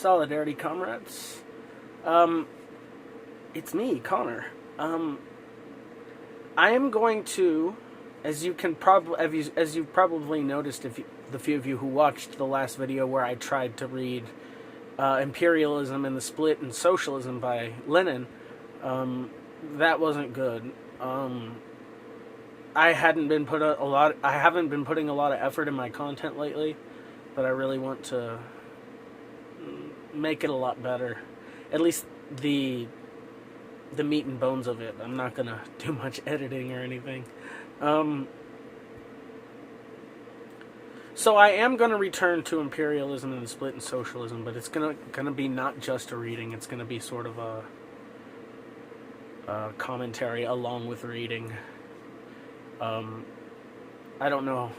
Solidarity, comrades. It's me, Connor. I am going to, as you've probably noticed, the few of you who watched the last video where I tried to read Imperialism and the Split in Socialism by Lenin, that wasn't good. I haven't been putting a lot of effort in my content lately, but I really want to make it a lot better. At least the meat and bones of it. I'm not gonna do much editing or anything. So I am gonna return to Imperialism and the Split in Socialism, but it's gonna be not just a reading. It's gonna be sort of a commentary along with reading. I don't know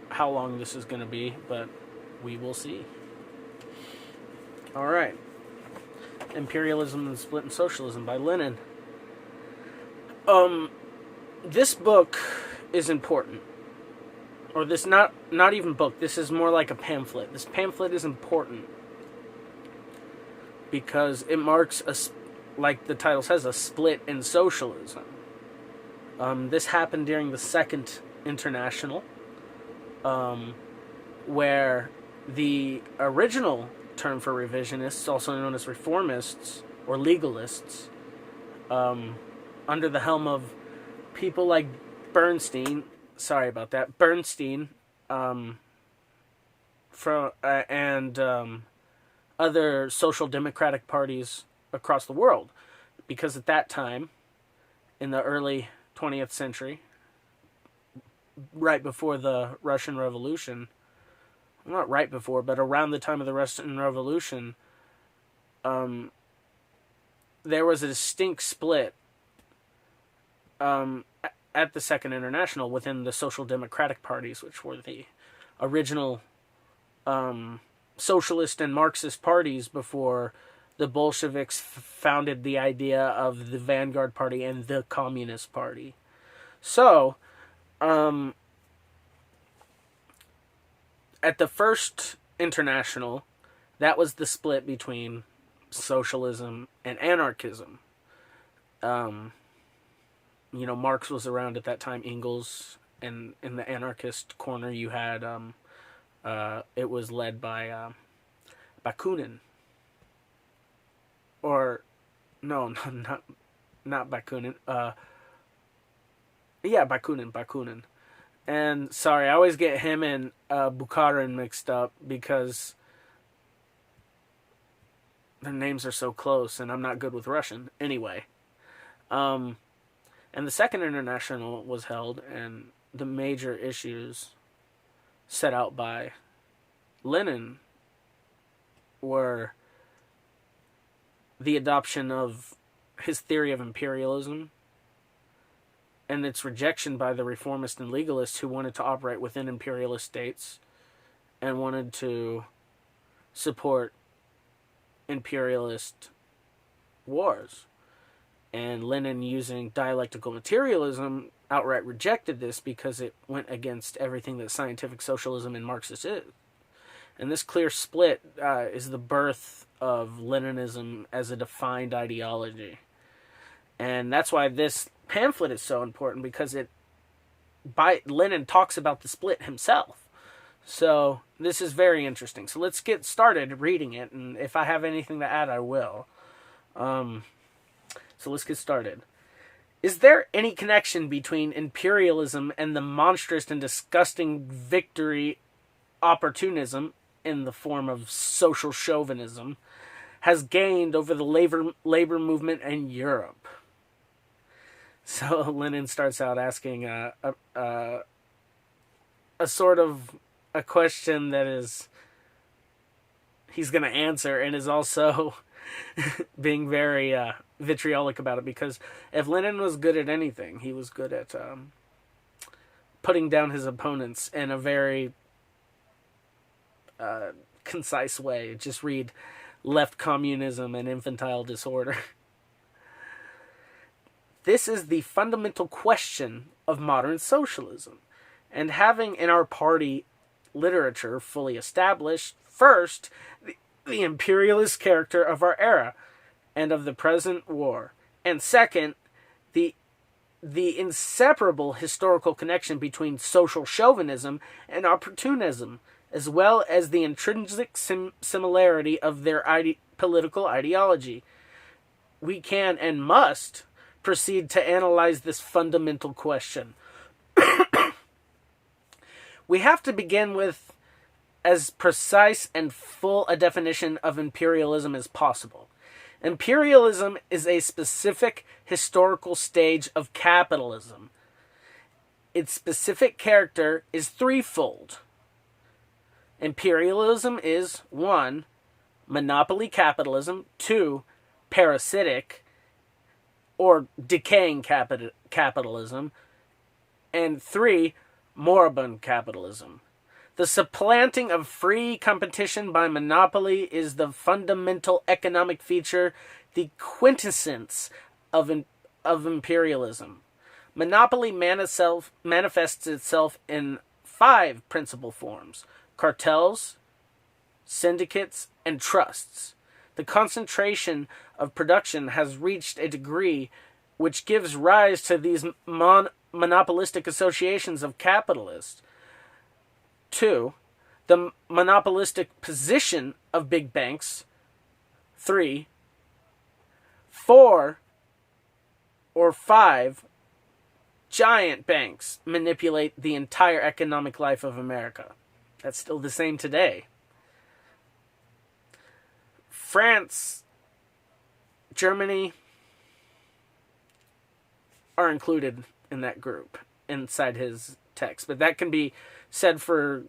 how long this is gonna be, but we will see. All right. Imperialism and the Split in Socialism by Lenin. This book is important. Or this not even book. This is more like a pamphlet. This pamphlet is important because it marks like the title says, a split in socialism. This happened during the Second International, where the original term for revisionists, also known as reformists or legalists, under the helm of people like Bernstein, and other social democratic parties across the world, because at that time, in the early 20th century, right before the Russian Revolution, not right before, but around the time of the Russian Revolution, there was a distinct split at the Second International within the social democratic parties, which were the original socialist and Marxist parties before the Bolsheviks founded the idea of the Vanguard Party and the Communist Party. So, at the First International, that was the split between socialism and anarchism. Marx was around at that time, Engels, and in the anarchist corner you had, it was led by Bakunin. Or, no, not Bakunin. Bakunin. And, sorry, I always get him and Bukharin mixed up because their names are so close and I'm not good with Russian. Anyway. And the Second International was held, and the major issues set out by Lenin were the adoption of his theory of imperialism and its rejection by the reformists and legalists who wanted to operate within imperialist states and wanted to support imperialist wars. And Lenin, using dialectical materialism, outright rejected this because it went against everything that scientific socialism and Marxist is. And this clear split is the birth of Leninism as a defined ideology. And that's why this pamphlet is so important, because Lenin talks about the split himself. So this is very interesting. So let's get started reading it, and if I have anything to add, I will. So let's get started. Is there any connection between imperialism and the monstrous and disgusting victory opportunism, in the form of social chauvinism, has gained over the labor movement in Europe? So Lenin starts out asking a sort of a question that he's going to answer, and is also being very vitriolic about it, because if Lenin was good at anything, he was good at putting down his opponents in a very concise way. Just read Left Communism and Infantile Disorder. This is the fundamental question of modern socialism, and having in our party literature fully established, first, the imperialist character of our era and of the present war. And second, the inseparable historical connection between social chauvinism and opportunism, as well as the intrinsic similarity of their political ideology. We can and must proceed to analyze this fundamental question. We have to begin with as precise and full a definition of imperialism as possible. Imperialism is a specific historical stage of capitalism. Its specific character is threefold. Imperialism is 1. Monopoly capitalism, 2. Parasitic or decaying capitalism, and 3. Moribund capitalism. The supplanting of free competition by monopoly is the fundamental economic feature, the quintessence of imperialism. Monopoly manifests itself in 5 principal forms: cartels, syndicates, and trusts. The concentration of production has reached a degree which gives rise to these monopolistic associations of capitalists. 2. The monopolistic position of big banks. 3. 4 or 5 giant banks manipulate the entire economic life of America. That's still the same today. France, Germany are included in that group inside his text, but that can be said for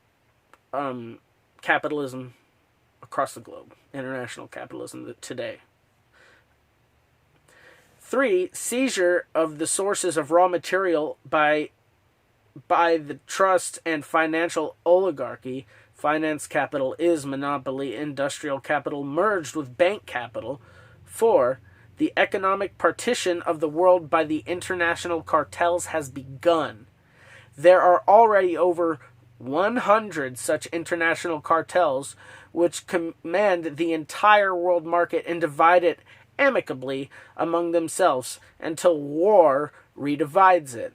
capitalism across the globe, international capitalism today. 3. Seizure of the sources of raw material by the trust and financial oligarchy. Finance capital is monopoly industrial capital merged with bank capital. 4. The economic partition of the world by the international cartels has begun. There are already over 100 such international cartels which command the entire world market and divide it amicably among themselves until war redivides it.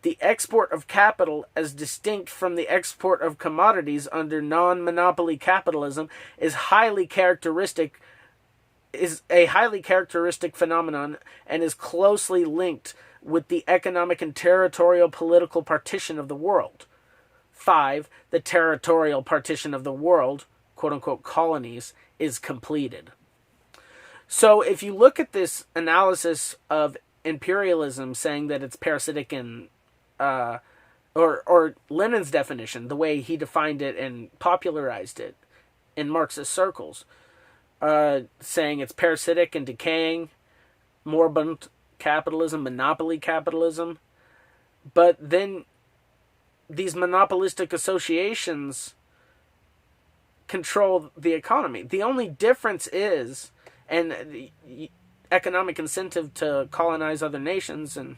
The export of capital, as distinct from the export of commodities under non-monopoly capitalism, is a highly characteristic phenomenon and is closely linked with the economic and territorial political partition of the world. 5. The territorial partition of the world, quote-unquote colonies, is completed. So if you look at this analysis of imperialism, saying that it's parasitic and or Lenin's definition, the way he defined it and popularized it in Marxist circles, saying it's parasitic and decaying, moribund capitalism, monopoly capitalism, but then these monopolistic associations control the economy. The only difference is, and the economic incentive to colonize other nations, and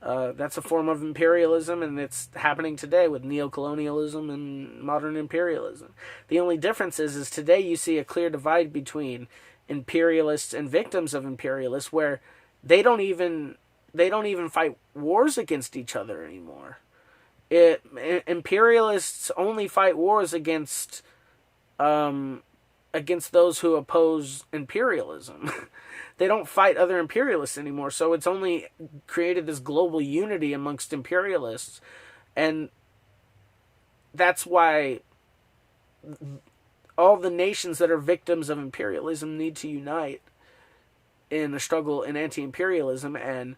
that's a form of imperialism, and it's happening today with neocolonialism and modern imperialism. The only difference is today you see a clear divide between imperialists and victims of imperialists, where they don't even fight wars against each other anymore. Imperialists only fight wars against those who oppose imperialism. They don't fight other imperialists anymore, so it's only created this global unity amongst imperialists, and that's why all the nations that are victims of imperialism need to unite in a struggle in anti-imperialism, and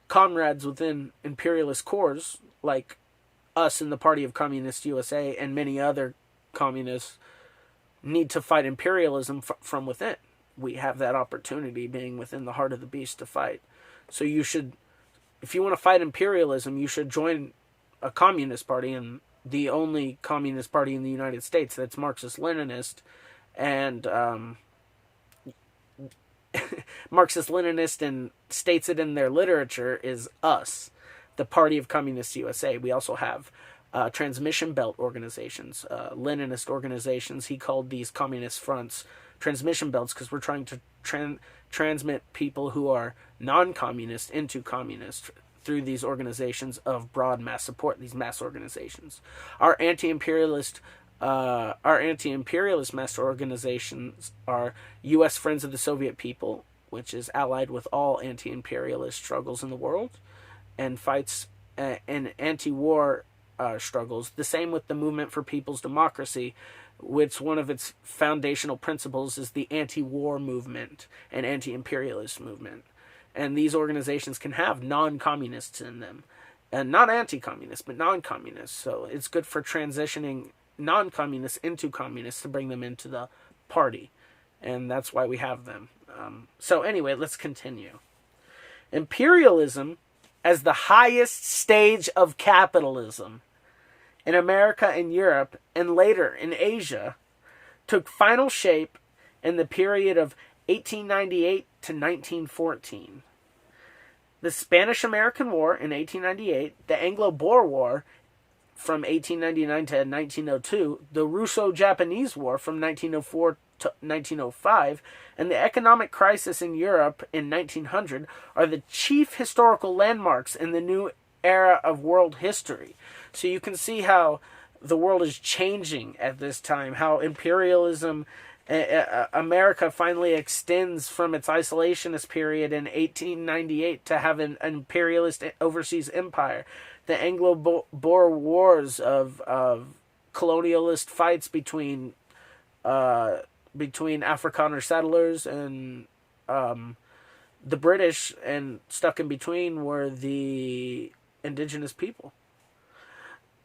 comrades within imperialist corps, like us in the Party of Communist USA and many other communists, need to fight imperialism from within. We have that opportunity being within the heart of the beast to fight. So you should, if you want to fight imperialism, you should join a communist party, and the only communist party in the United States that's Marxist-Leninist, and Marxist-Leninist and states it in their literature is us, the Party of Communist USA. We also have transmission belt organizations, Leninist organizations. He called these communist fronts transmission belts because we're trying to transmit people who are non-communist into communist through these organizations of broad mass support, these mass organizations. Our anti-imperialist mass organizations are U.S. Friends of the Soviet People, which is allied with all anti-imperialist struggles in the world and fights and anti-war struggles. The same with the Movement for People's Democracy, which one of its foundational principles is the anti-war movement and anti-imperialist movement. And these organizations can have non-communists in them. And not anti-communists, but non-communists. So it's good for transitioning non-communists into communists to bring them into the party. And that's why we have them. So anyway, let's continue. Imperialism as the highest stage of capitalism in America and Europe, and later in Asia, took final shape in the period of 1898 to 1914. The Spanish-American War in 1898, the Anglo-Boer War from 1899 to 1902, the Russo-Japanese War from 1904 to 1905, and the economic crisis in Europe in 1900 are the chief historical landmarks in the new era of world history. So you can see how the world is changing at this time, how imperialism, America finally extends from its isolationist period in 1898 to have an imperialist overseas empire. The Anglo-Boer Wars of colonialist fights between Afrikaner settlers and the British, and stuck in between were the indigenous people.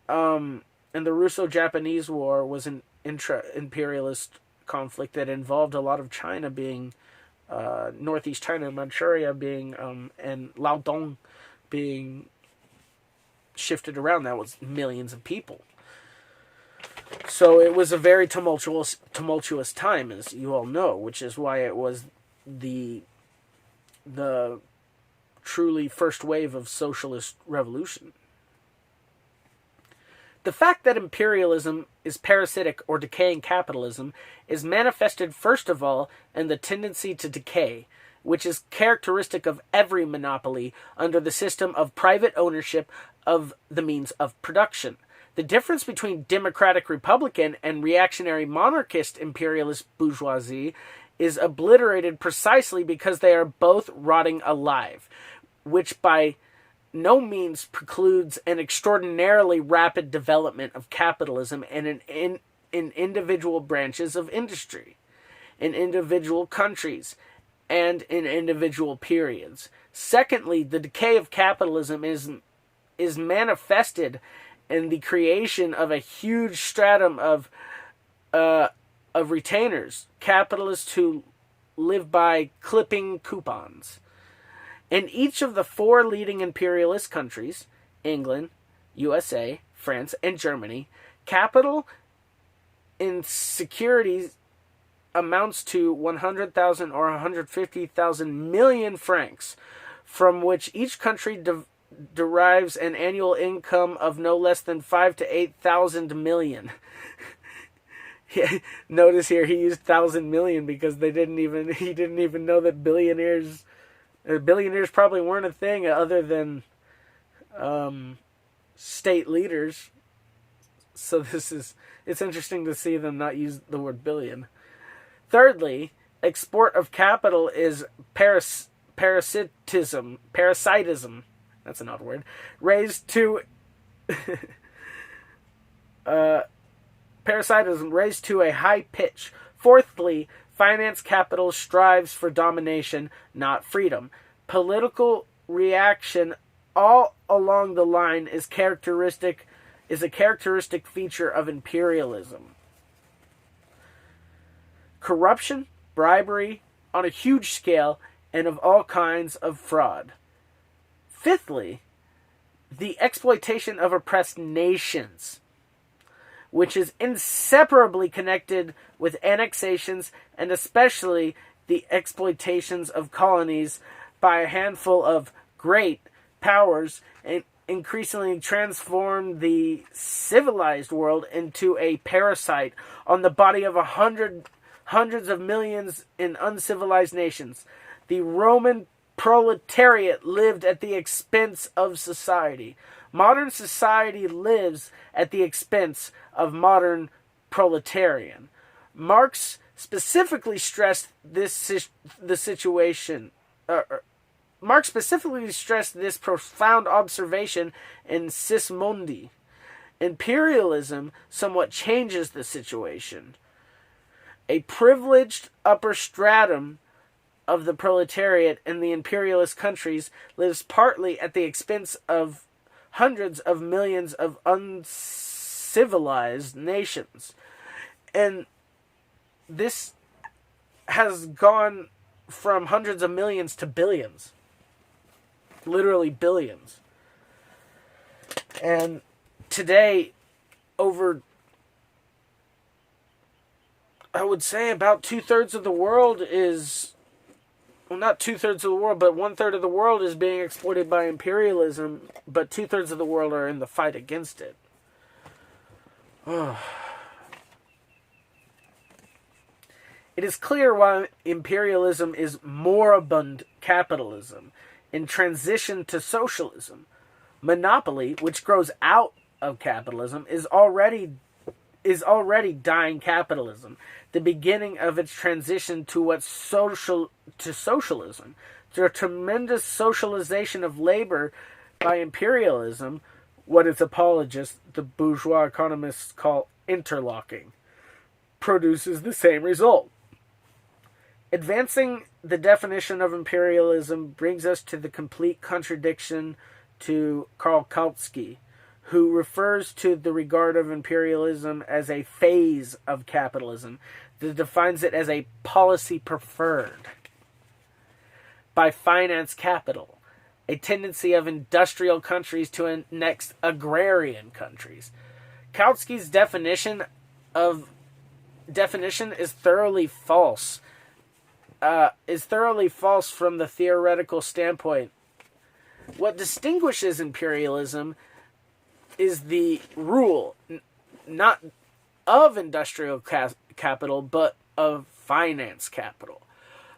And the Russo-Japanese War was an intra-imperialist conflict that involved a lot of China being, northeast China, Manchuria being, and Liaodong being shifted around. That was millions of people. So it was a very tumultuous time, as you all know, which is why it was the truly first wave of socialist revolution. The fact that imperialism is parasitic or decaying capitalism is manifested first of all in the tendency to decay, which is characteristic of every monopoly under the system of private ownership of the means of production. The difference between democratic republican and reactionary monarchist imperialist bourgeoisie is obliterated precisely because they are both rotting alive, which by no means precludes an extraordinarily rapid development of capitalism in individual branches of industry, in individual countries, and in individual periods. Secondly, the decay of capitalism is manifested in the creation of a huge stratum of retainers, capitalists who live by clipping coupons. In each of the four leading imperialist countries, England, USA, France, and Germany, capital in securities amounts to 100,000 or 150,000 million francs, from which each country derives an annual income of no less than 5 to 8,000 million. Notice here he used 1,000 million because he didn't even know that billionaires probably weren't a thing other than state leaders. So it's interesting to see them not use the word billion. Thirdly, export of capital is parasitism. That's an odd word. Raised to a high pitch. Fourthly, finance capital strives for domination, not freedom. Political reaction all along the line is a characteristic feature of imperialism. Corruption, bribery, on a huge scale, and of all kinds of fraud. Fifthly, the exploitation of oppressed nations, which is inseparably connected with annexations and especially the exploitations of colonies by a handful of great powers, and increasingly transformed the civilized world into a parasite on the body of hundreds of millions in uncivilized nations. The Roman proletariat lived at the expense of society. Modern society lives at the expense of modern proletarian. Marx specifically stressed this Marx specifically stressed this profound observation in Sismondi. Imperialism somewhat changes the situation. A privileged upper stratum of the proletariat in the imperialist countries lives partly at the expense of hundreds of millions of uncivilized nations. And this has gone from hundreds of millions to billions. Literally billions. And today, I would say about 2/3 of the world is, well, not 2/3 of the world, but 1/3 of the world is being exploited by imperialism, but 2/3 of the world are in the fight against it. It is clear why imperialism is moribund capitalism in transition to socialism. Monopoly, which grows out of capitalism, is already dying capitalism, the beginning of its transition to socialism, through a tremendous socialization of labor by imperialism, what its apologists, the bourgeois economists, call interlocking, produces the same result. Advancing the definition of imperialism brings us to the complete contradiction to Karl Kautsky, who refers to the regard of imperialism as a phase of capitalism, that defines it as a policy preferred by finance capital, a tendency of industrial countries to annex agrarian countries. Kautsky's definition is thoroughly false. From the theoretical standpoint. What distinguishes imperialism is the rule, not of industrial capital, but of finance capital.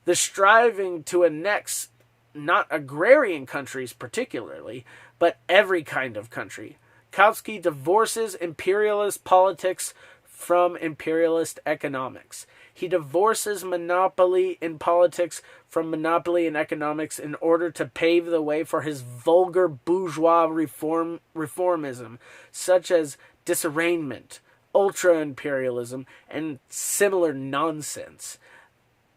The striving to annex not agrarian countries particularly, but every kind of country. Kautsky divorces imperialist politics from imperialist economics. He divorces monopoly in politics from monopoly in economics in order to pave the way for his vulgar bourgeois reformism, such as disarrangement, ultra-imperialism, and similar nonsense.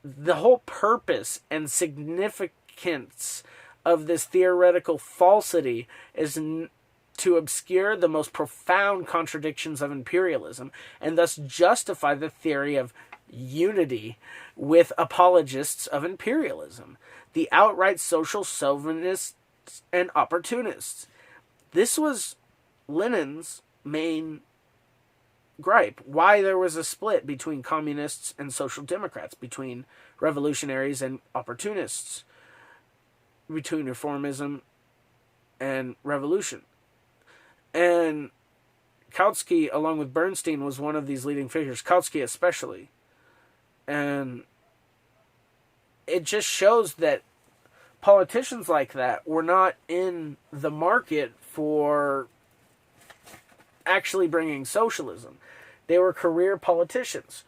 The whole purpose and significance of this theoretical falsity is to obscure the most profound contradictions of imperialism, and thus justify the theory of unity with apologists of imperialism, the outright social chauvinists and opportunists. This was Lenin's main gripe, why there was a split between communists and social democrats, between revolutionaries and opportunists, between reformism and revolution. And Kautsky, along with Bernstein, was one of these leading figures, Kautsky especially. And it just shows that politicians like that were not in the market for actually bringing socialism. They were career politicians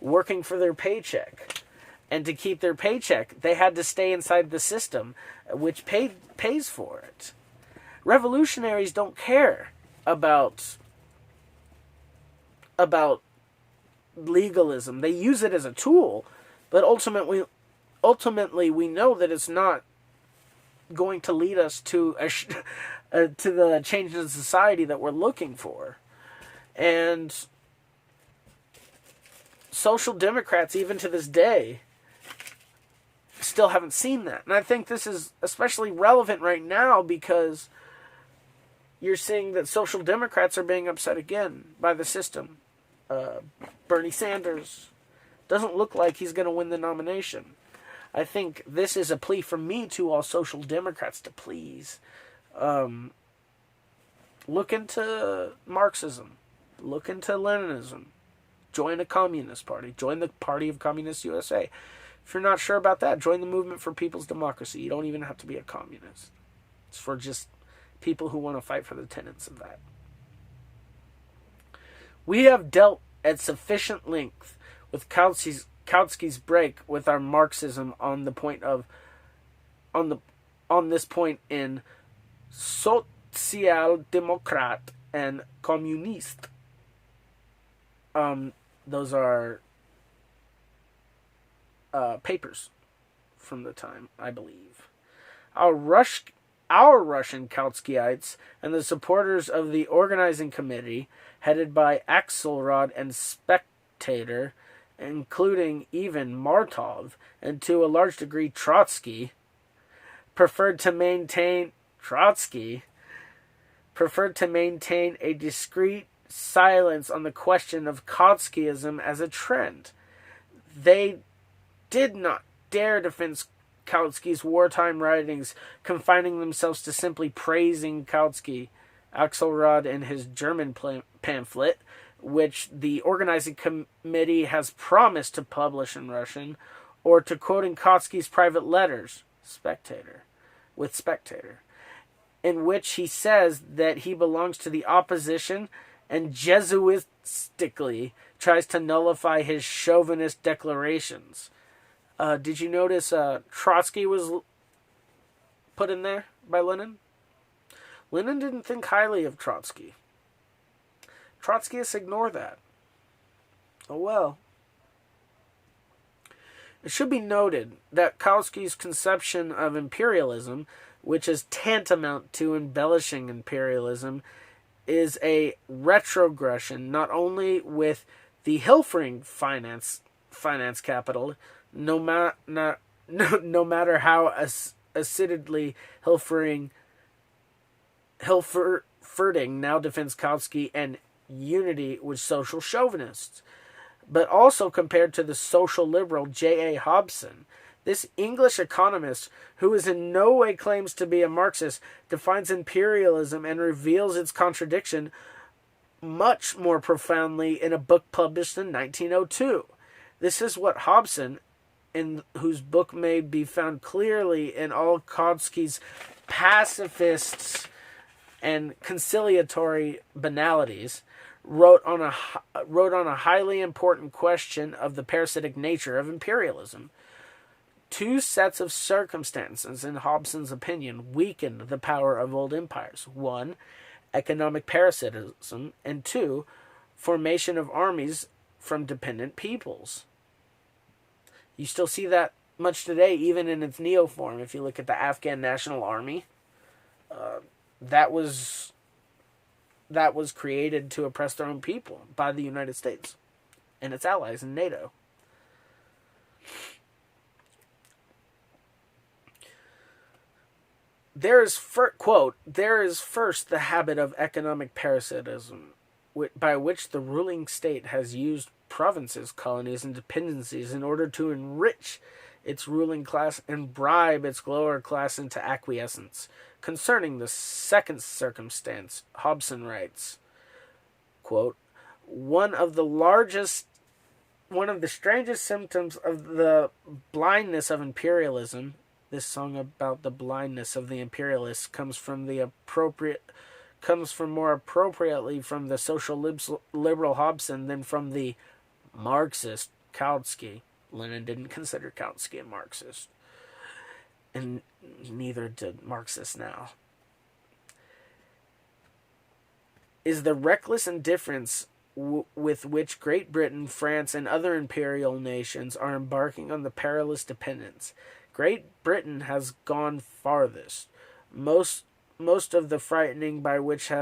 working for their paycheck. And to keep their paycheck, they had to stay inside the system, which pays for it. Revolutionaries don't care about legalism. They use it as a tool, but ultimately we know that it's not going to lead us to the change in society that we're looking for. And social democrats, even to this day, still haven't seen that. And I think this is especially relevant right now because you're seeing that social democrats are being upset again by the system. Bernie Sanders doesn't look like he's going to win the nomination. I think this is a plea from me to all social democrats to please Look into Marxism. Look into Leninism. Join a communist party. Join the Party of Communist USA. If you're not sure about that, join the Movement for People's Democracy. You don't even have to be a communist. It's for just people who want to fight for the tenets of that. We have dealt at sufficient length with Kautsky's break with our Marxism on this point in Sozialdemokrat and Kommunist. Those are papers from the time, I believe. Our Russian Kautskyites and the supporters of the organizing committee, headed by Axelrod and Spectator, including even Martov, and to a large degree Trotsky, preferred to maintain a discreet silence on the question of Kautskyism as a trend. They did not dare defend Kautsky's wartime writings, confining themselves to simply praising Kautsky. Axelrod in his German pamphlet, which the organizing committee has promised to publish in Russian, or to quoting Kautsky's private letters, Spectator, in which he says that he belongs to the opposition and Jesuitically tries to nullify his chauvinist declarations. Did you notice Trotsky was put in there by Lenin? Lenin didn't think highly of Trotsky. Trotskyists ignore that. Oh well. It should be noted that Kautsky's conception of imperialism, which is tantamount to embellishing imperialism, is a retrogression not only with the Hilfering finance capital, no matter how acidly Hilferding now defends Kautsky and unity with social chauvinists, but also compared to the social liberal J.A. Hobson. This English economist, who is in no way claims to be a Marxist, defines imperialism and reveals its contradiction much more profoundly in a book published in 1902. This is what Hobson, in whose book may be found clearly in all Kautsky's pacifists and conciliatory banalities, wrote on a highly important question of the parasitic nature of imperialism. Two sets of circumstances, in Hobson's opinion, weakened the power of old empires. One, economic parasitism, and two, formation of armies from dependent peoples. You still see that much today, even in its neo form. If you look at the Afghan National Army, that was created to oppress their own people by the United States and its allies in NATO. There is first the habit of economic parasitism, by which the ruling state has used provinces, colonies, and dependencies in order to enrich its ruling class and bribe its lower class into acquiescence. Concerning the second circumstance, Hobson writes, quote, one of the strangest symptoms of the blindness of imperialism. This song about the blindness of the imperialists comes from more appropriately from the social liberal Hobson than from the Marxist Kautsky. Lenin didn't consider Kautsky a Marxist, and neither did Marxists now. Is the reckless indifference with which Great Britain, France, and other imperial nations are embarking on the perilous dependence. Great Britain has gone farthest. Most of the frightening by which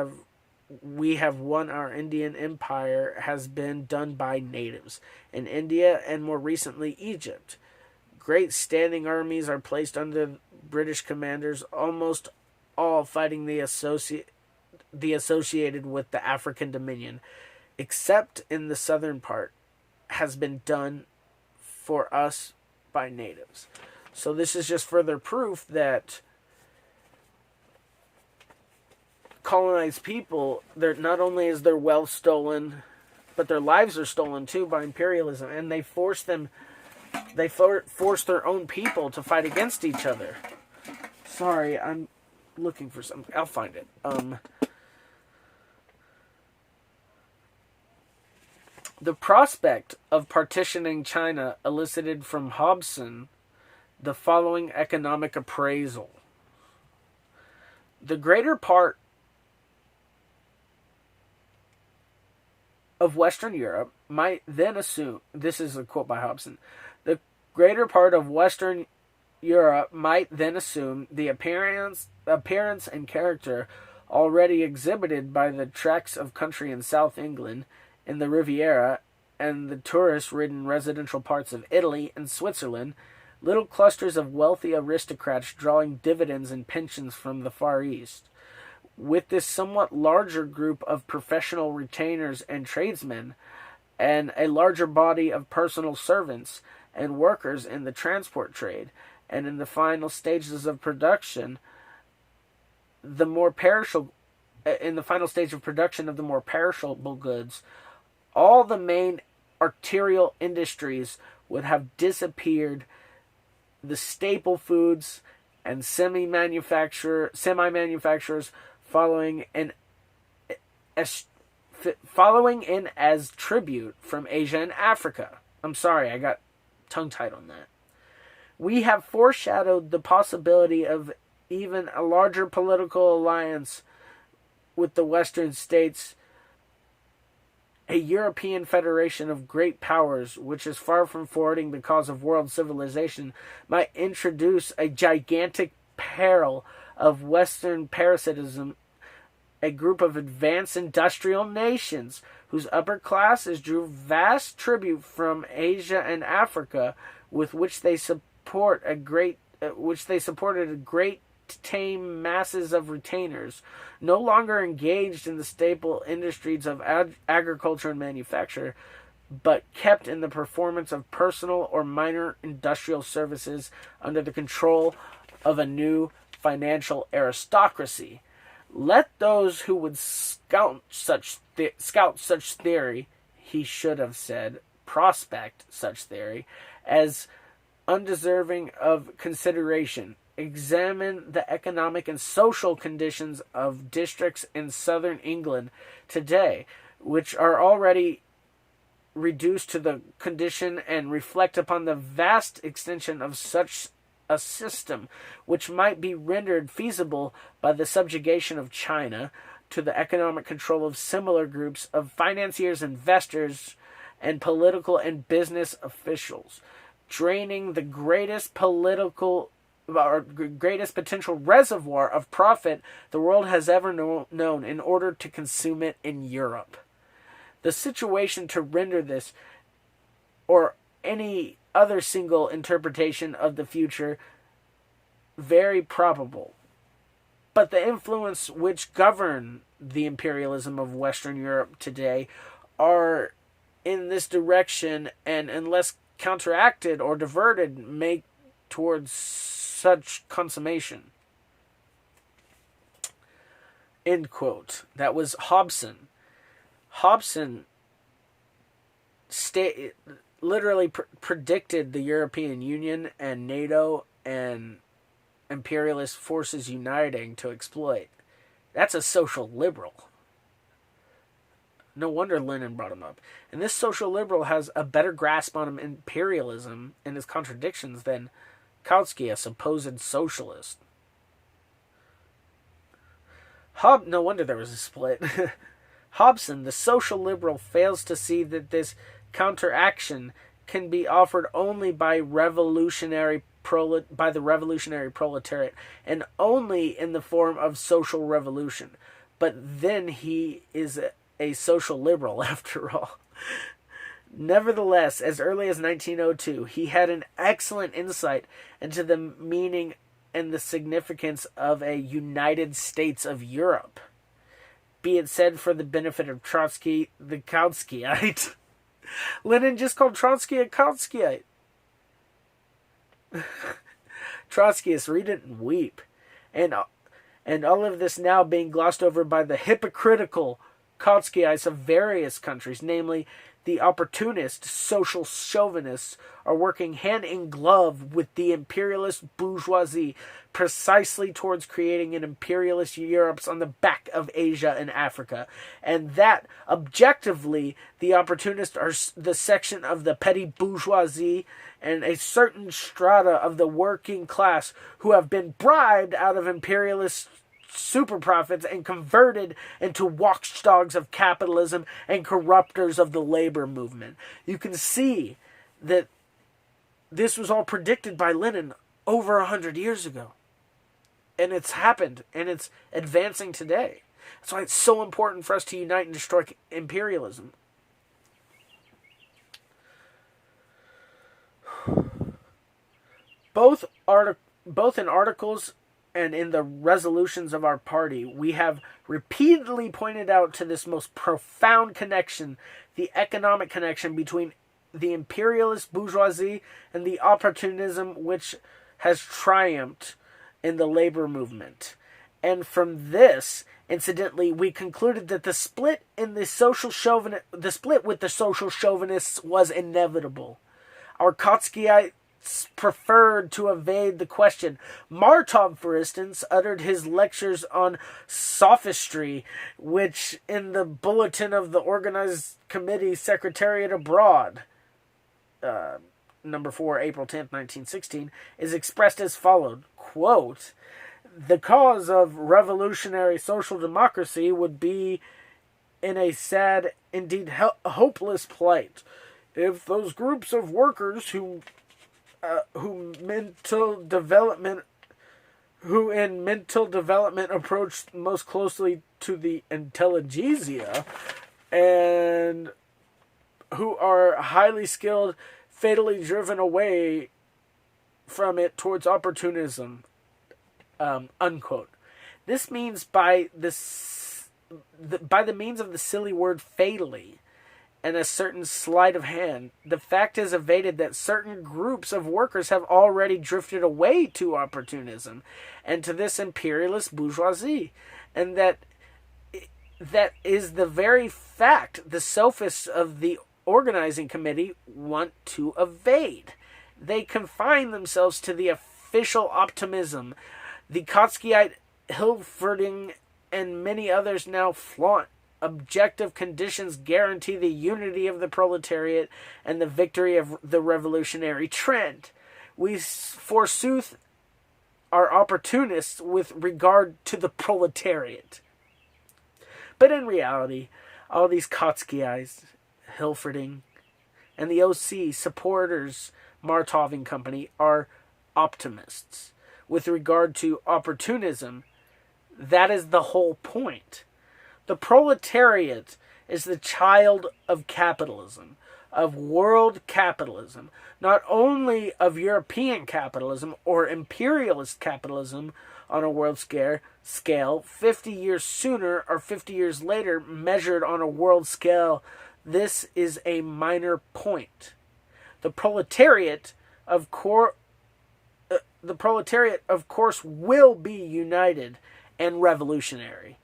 we have won our Indian empire has been done by natives in India and more recently Egypt. Great standing armies are placed under British commanders, almost all fighting the associated with the African Dominion, except in the southern part, has been done for us by natives. So this is just further proof that colonized people, not only is their wealth stolen, but their lives are stolen too by imperialism, and they force their own people to fight against each other. Sorry, I'm looking for something. I'll find it. The prospect of partitioning China elicited from Hobson the following economic appraisal. The greater part of Western Europe might then assume, this is a quote by Hobson, the greater part of Western Europe might then assume the appearance and character already exhibited by the tracts of country in South England, in the Riviera, and the tourist-ridden residential parts of Italy and Switzerland, little clusters of wealthy aristocrats drawing dividends and pensions from the Far East. With this somewhat larger group of professional retainers and tradesmen, and a larger body of personal servants and workers in the transport trade, and in the final stages of production, the more perishable goods, all the main arterial industries would have disappeared. The staple foods and semi-manufacturers following in as tribute from Asia and Africa. I'm sorry, I got tongue-tied on that. We have foreshadowed the possibility of even a larger political alliance with the Western states, a European federation of great powers, which is far from forwarding the cause of world civilization, might introduce a gigantic peril of Western parasitism, a group of advanced industrial nations whose upper classes drew vast tribute from Asia and Africa, with which they supported a great tame masses of retainers, no longer engaged in the staple industries of agriculture and manufacture, but kept in the performance of personal or minor industrial services under the control of a new financial aristocracy. Let those who would scout such theory, he should have said, prospect such theory, as undeserving of consideration, examine the economic and social conditions of districts in southern England today, which are already reduced to the condition, and reflect upon the vast extension of such a system, which might be rendered feasible by the subjugation of China to the economic control of similar groups of financiers, investors, and political and business officials, draining the greatest potential reservoir of profit the world has ever known in order to consume it in Europe. The situation to render this or any other single interpretation of the future very probable. But the influence which govern the imperialism of Western Europe today are in this direction, and unless counteracted or diverted, make towards such consummation. End quote. That was Hobson. Hobson literally predicted the European Union and NATO and imperialist forces uniting to exploit. That's a social liberal. No wonder Lenin brought him up. And this social liberal has a better grasp on imperialism and its contradictions than Kautsky, a supposed socialist. No wonder there was a split. Hobson, the social liberal, fails to see that this counteraction can be offered only by the revolutionary proletariat, and only in the form of social revolution. But then he is a social liberal, after all. Nevertheless, as early as 1902, he had an excellent insight into the meaning and the significance of a United States of Europe. Be it said for the benefit of Trotsky, the Kautskyite. Lenin just called Trotsky a Kautskyite. Trotskyists, read it and weep. And And all of this now being glossed over by the hypocritical Trotskyites of various countries, namely the opportunist social chauvinists, are working hand in glove with the imperialist bourgeoisie precisely towards creating an imperialist Europe on the back of Asia and Africa. And that, objectively, the opportunists are the section of the petty bourgeoisie and a certain strata of the working class who have been bribed out of imperialist super profits and converted into watchdogs of capitalism and corruptors of the labor movement. You can see that this was all predicted by Lenin over 100 years ago. And it's happened, and it's advancing today. That's why it's so important for us to unite and destroy imperialism. Both in articles and in the resolutions of our party, we have repeatedly pointed out to this most profound connection, the economic connection between the imperialist bourgeoisie and the opportunism which has triumphed in the labor movement. And from this, incidentally, we concluded that the split with the social chauvinists was inevitable. Our Trotskyites preferred to evade the question. Martov, for instance, uttered his lectures on sophistry, which in the bulletin of the Organized Committee Secretariat Abroad, number 4, April 10th, 1916, is expressed as followed, quote, "The cause of revolutionary social democracy would be in a sad, indeed hopeless plight, if those groups of workers who in mental development approach most closely to the intelligentsia and who are highly skilled, fatally driven away from it towards opportunism," unquote. This means by the means of the silly word fatally and a certain sleight of hand, the fact is evaded that certain groups of workers have already drifted away to opportunism and to this imperialist bourgeoisie, and that is the very fact the sophists of the organizing committee want to evade. They confine themselves to the official optimism. The Trotskyite, Hilferding, and many others now flaunt. Objective conditions guarantee the unity of the proletariat and the victory of the revolutionary trend. We, forsooth, are opportunists with regard to the proletariat. But in reality, all these Trotskyites, Hilferding, and the OC supporters, Martov and company, are optimists. With regard to opportunism, that is the whole point. The proletariat is the child of capitalism, of world capitalism, not only of European capitalism or imperialist capitalism on a world scale, 50 years sooner or 50 years later measured on a world scale. This is a minor point. The proletariat, of course, will be united and revolutionary.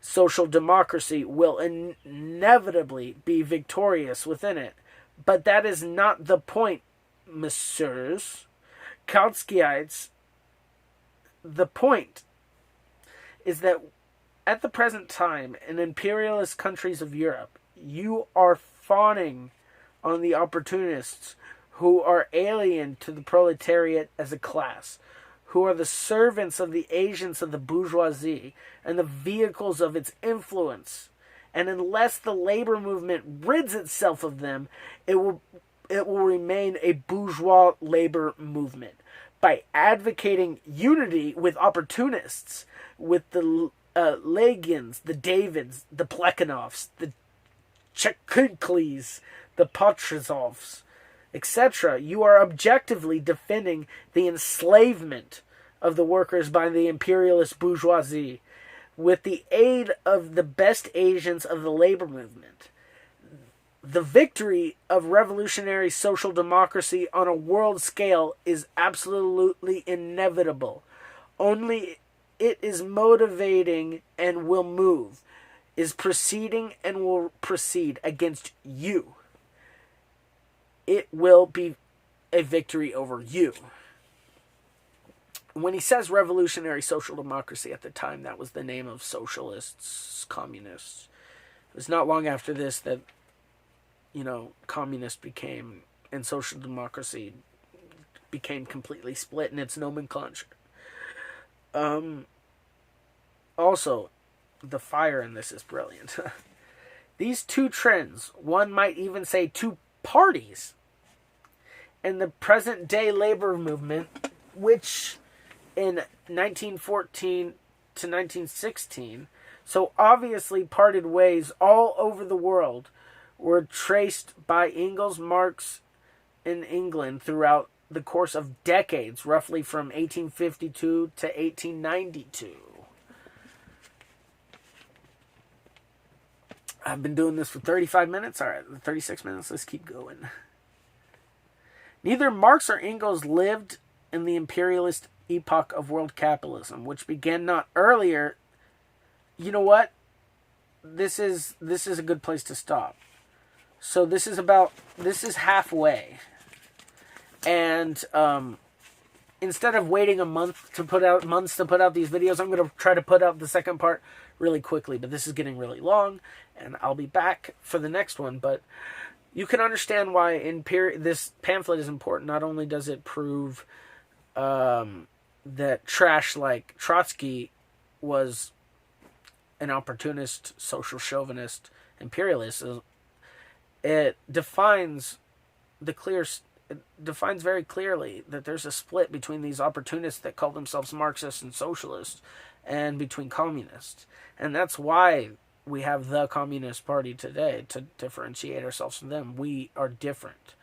Social democracy will inevitably be victorious within it. But that is not the point, messieurs. Trotskyites, the point is that at the present time, in imperialist countries of Europe, you are fawning on the opportunists who are alien to the proletariat as a class, who are the servants of the agents of the bourgeoisie and the vehicles of its influence. And unless the labor movement rids itself of them, it will remain a bourgeois labor movement. By advocating unity with opportunists, with the Legins, the Davids, the Plekhanovs, the Chekhinkles, the Potrazovs, etc., you are objectively defending the enslavement of the workers by the imperialist bourgeoisie with the aid of the best agents of the labor movement. The victory of revolutionary social democracy on a world scale is absolutely inevitable. Only it is motivating and will move, is proceeding and will proceed against you, it will be a victory over you. When he says revolutionary social democracy at the time, that was the name of socialists, communists. It was not long after this that, communist became, and social democracy became completely split in its nomenclature. Also, the fire in this is brilliant. These two trends, one might even say two parties, in the present-day labor movement, which in 1914 to 1916, so obviously parted ways all over the world, were traced by Engels, Marx in England throughout the course of decades, roughly from 1852 to 1892. I've been doing this for 35 minutes. All right, 36 minutes. Let's keep going. Neither Marx or Engels lived in the imperialist epoch of world capitalism, which began not earlier. You know what? This is a good place to stop. So this is halfway. And instead of waiting months to put out these videos, I'm going to try to put out the second part really quickly. But this is getting really long, and I'll be back for the next one. But you can understand why this pamphlet is important. Not only does it prove that trash like Trotsky was an opportunist, social chauvinist, imperialist, it defines very clearly that there's a split between these opportunists that call themselves Marxists and socialists and between communists. And that's why we have the Communist Party today, to differentiate ourselves from them. We are different.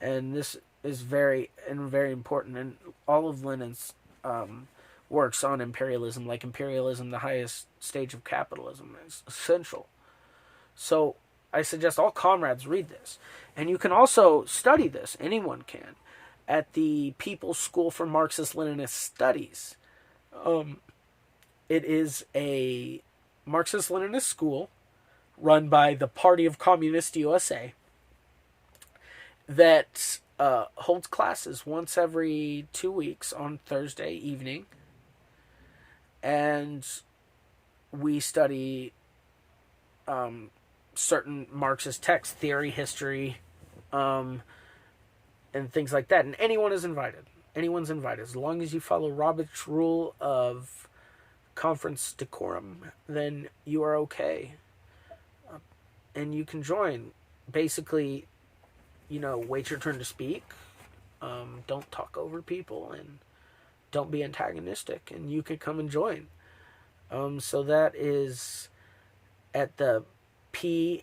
And this is very important. And all of Lenin's works on imperialism, like Imperialism, the highest stage of capitalism, is essential. So I suggest all comrades read this. And you can also study this, anyone can, at the People's School for Marxist-Leninist Studies. It is a Marxist-Leninist school run by the Party of Communist USA that holds classes once every 2 weeks on Thursday evening. And we study certain Marxist texts, theory, history, and things like that. And anyone is invited. Anyone's invited. As long as you follow Robert's rule of conference decorum, then you are okay. And you can join. Basically, wait your turn to speak. Don't talk over people, and don't be antagonistic, and you can come and join. So that is at the psmls.org.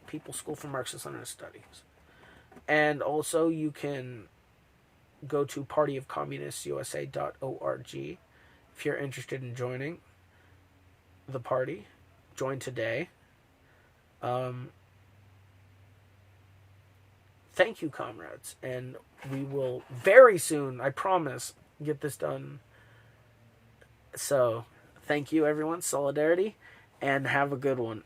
People's School for Marxist-Leninist Studies. And also you can go to partyofcommunistusa.org if you're interested in joining the party. Join today. Thank you, comrades. And we will very soon, I promise, get this done. So, thank you, everyone. Solidarity. And have a good one.